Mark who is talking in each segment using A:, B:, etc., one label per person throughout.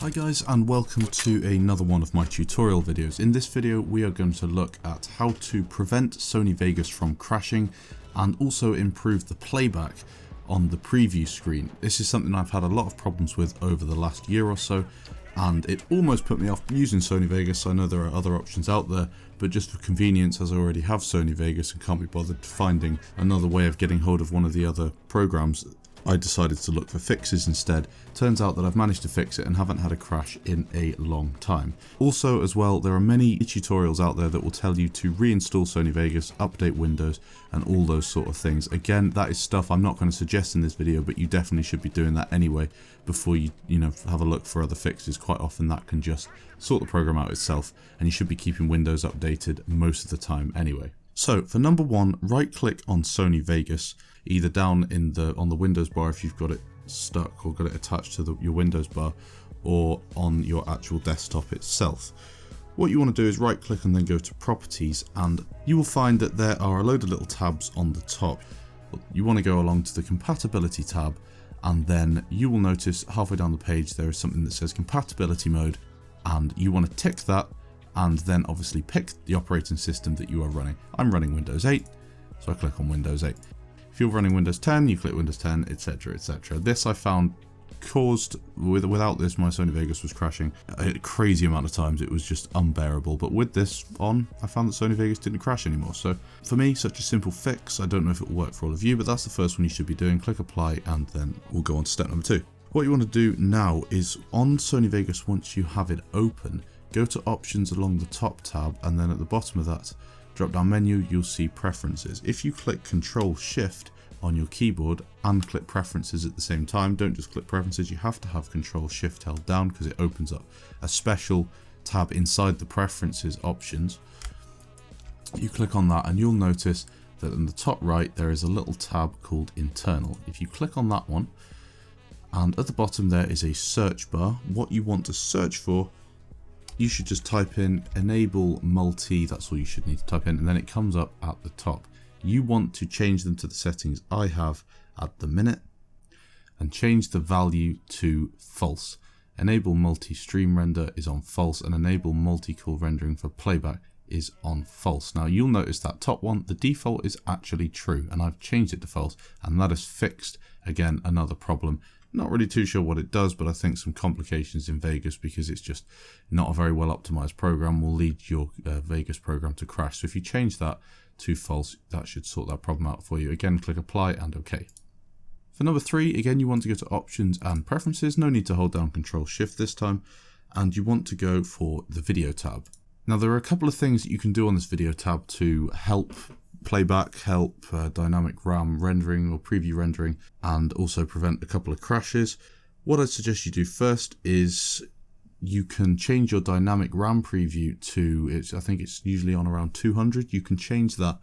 A: Hi guys, and welcome to another one of my tutorial videos. In this video we are going to look at how to prevent Sony Vegas from crashing and also improve the playback on the preview screen. This is something I've had a lot of problems with over the last year or so, and it almost put me off using Sony Vegas. I know there are other options out there, but just for convenience, as I already have Sony Vegas and can't be bothered finding another way of getting hold of one of the other programs, I decided to look for fixes instead. Turns out that I've managed to fix it and haven't had a crash in a long time. Also as well, there are many tutorials out there that will tell you to reinstall Sony Vegas, update Windows and all those sort of things. Again, that is stuff I'm not going to suggest in this video, but you definitely should be doing that anyway before you have a look for other fixes. Quite often that can just sort the program out itself, and you should be keeping Windows updated most of the time anyway. So for number one, right click on Sony Vegas, either down in on the Windows bar if you've got it stuck or got it attached to your Windows bar, or on your actual desktop itself. What you want to do is right click and then go to Properties, and you will find that there are a load of little tabs on the top. You want to go along to the Compatibility tab, and then you will notice halfway down the page there is something that says Compatibility Mode, and you want to tick that and then obviously pick the operating system that you are running. I'm running Windows 8, so I click on Windows 8. If you're running Windows 10, you click Windows 10, etc, etc. This I found caused, without this my Sony Vegas was crashing a crazy amount of times. It was just unbearable, but with this on, I found that Sony Vegas didn't crash anymore. So for me, such a simple fix. I don't know if it will work for all of you, but that's the first one you should be doing. Click apply, and then we'll go on to step number 2. What you want to do now is on Sony Vegas, once you have it open, go to options along the top tab, and then at the bottom of that drop down menu you'll see preferences. If you click Control Shift on your keyboard and click preferences at the same time, don't just click preferences, you have to have Control Shift held down because it opens up a special tab inside the preferences options. You click on that and you'll notice that in the top right there is a little tab called Internal. If you click on that one, and at the bottom there is a search bar, what you want to search for, you should just type in enable multi, that's all you should need to type in, and then it comes up at the top. You want to change them to the settings I have at the minute and change the value to false. Enable multi-stream render is on false, and enable multi-core rendering for playback is on false. Now you'll notice that top one, the default is actually true, and I've changed it to false, and that has fixed, again, another problem. Not really too sure what it does, but I think some complications in Vegas, because it's just not a very well optimized program, will lead your Vegas program to crash. So if you change that to false, that should sort that problem out for you. Again, click apply and OK. For number 3, again, you want to go to options and preferences. No need to hold down Control Shift this time, and you want to go for the video tab. Now there are a couple of things that you can do on this video tab to help playback, help dynamic RAM rendering or preview rendering, and also prevent a couple of crashes. What I'd suggest you do first is you can change your dynamic RAM preview to, I think it's usually on around 200. You can change that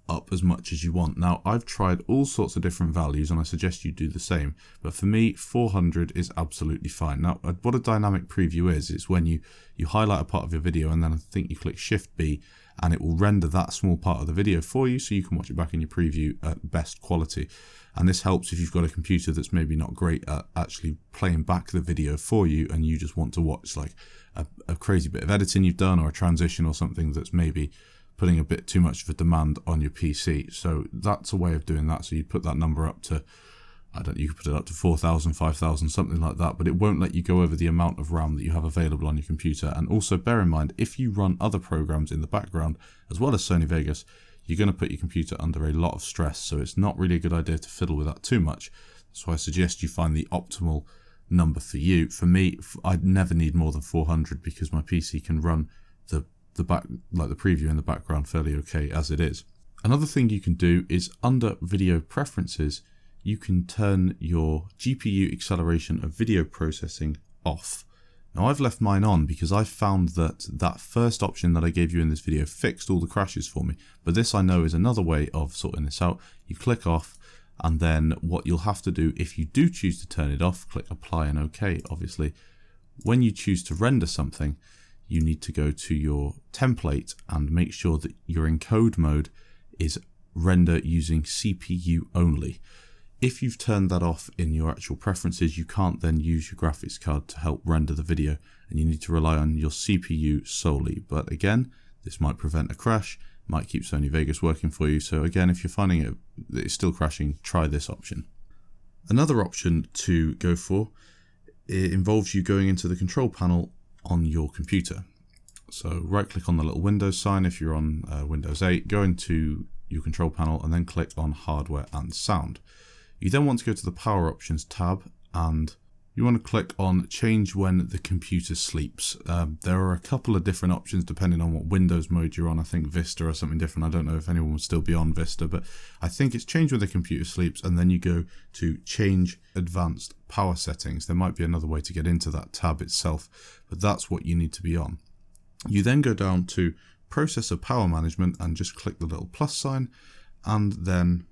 A: up as much as you want. Now I've tried all sorts of different values, and I suggest you do the same, but for me 400 is absolutely fine. Now what a dynamic preview is when you highlight a part of your video, and then I think you click Shift B, and it will render that small part of the video for you so you can watch it back in your preview at best quality. And this helps if you've got a computer that's maybe not great at actually playing back the video for you, and you just want to watch like a crazy bit of editing you've done, or a transition or something that's maybe putting a bit too much of a demand on your PC. So that's a way of doing that. So you put that number up to, you could put it up to 4,000, 5,000, something like that, but it won't let you go over the amount of RAM that you have available on your computer. And also bear in mind, if you run other programs in the background, as well as Sony Vegas, you're going to put your computer under a lot of stress. So it's not really a good idea to fiddle with that too much. So I suggest you find the optimal number for you. For me, I'd never need more than 400 because my PC can run the preview in the background fairly okay as it is. Another thing you can do is under video preferences, you can turn your GPU acceleration of video processing off. Now I've left mine on because I found that first option that I gave you in this video fixed all the crashes for me, but this I know is another way of sorting this out. You click off, and then what you'll have to do if you do choose to turn it off, click apply and OK. Obviously when you choose to render something, you need to go to your template and make sure that your encode mode is render using CPU only. If you've turned that off in your actual preferences, you can't then use your graphics card to help render the video, and you need to rely on your CPU solely. But again, this might prevent a crash, might keep Sony Vegas working for you. So again, if you're finding that it's still crashing, try this option. Another option to go for, it involves you going into the control panel on your computer. So right click on the little Windows sign if you're on Windows 8, go into your control panel and then click on hardware and sound. You then want to go to the power options tab and you want to click on change when the computer sleeps. There are a couple of different options depending on what Windows mode you're on. I think Vista or something different. I don't know if anyone will still be on Vista, but I think it's change when the computer sleeps, and then you go to change advanced power settings. There might be another way to get into that tab itself, but that's what you need to be on. You then go down to processor power management and just click the little plus sign, and then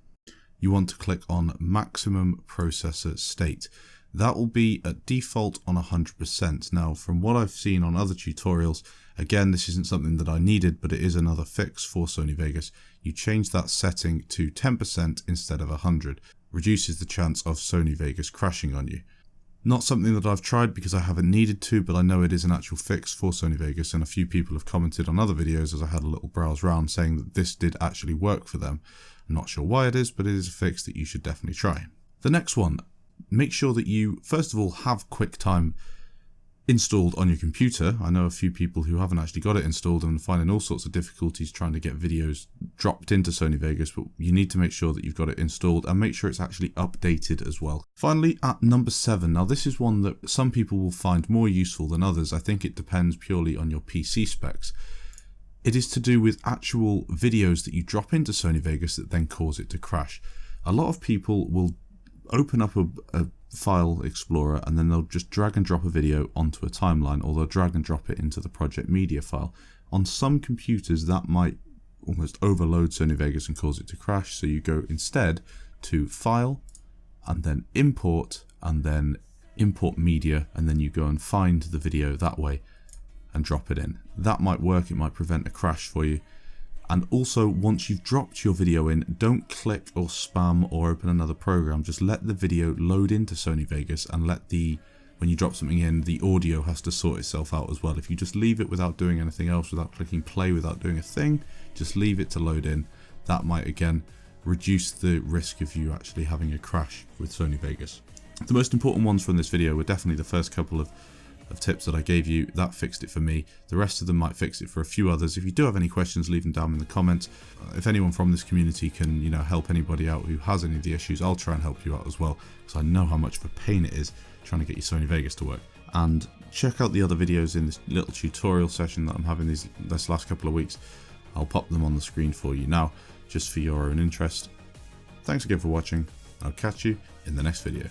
A: you want to click on maximum processor state. That will be at default on 100%. Now, from what I've seen on other tutorials, again, this isn't something that I needed, but it is another fix for Sony Vegas. You change that setting to 10% instead of 100. Reduces the chance of Sony Vegas crashing on you. Not something that I've tried because I haven't needed to, but I know it is an actual fix for Sony Vegas, and a few people have commented on other videos as I had a little browse around saying that this did actually work for them. I'm not sure why it is, but it is a fix that you should definitely try. The next one, make sure that you, first of all, have QuickTime installed on your computer. I know a few people who haven't actually got it installed and finding all sorts of difficulties trying to get videos dropped into Sony Vegas, but you need to make sure that you've got it installed and make sure it's actually updated as well. Finally, at number 7, now this is one that some people will find more useful than others. I think it depends purely on your PC specs. It is to do with actual videos that you drop into Sony Vegas that then cause it to crash. A lot of people will open up a file explorer and then they'll just drag and drop a video onto a timeline, or they'll drag and drop it into the project media file. On some computers that might almost overload Sony Vegas and cause it to crash, so you go instead to file and then import media, and then you go and find the video that way and drop it in. That might work, it might prevent a crash for you. And also, once you've dropped your video in, don't click or spam or open another program. Just let the video load into Sony Vegas, and when you drop something in, the audio has to sort itself out as well. If you just leave it without doing anything else, without clicking play, without doing a thing, just leave it to load in, that might again reduce the risk of you actually having a crash with Sony Vegas. The most important ones from this video were definitely the first couple of tips that I gave you. That fixed it for me. The rest of them might fix it for a few others. If you do have any questions, leave them down in the comments. If anyone from this community can, help anybody out who has any of the issues, I'll try and help you out as well, because I know how much of a pain it is trying to get your Sony Vegas to work. And check out the other videos in this little tutorial session that I'm having this last couple of weeks. I'll pop them on the screen for you now, just for your own interest. Thanks again for watching. I'll catch you in the next video.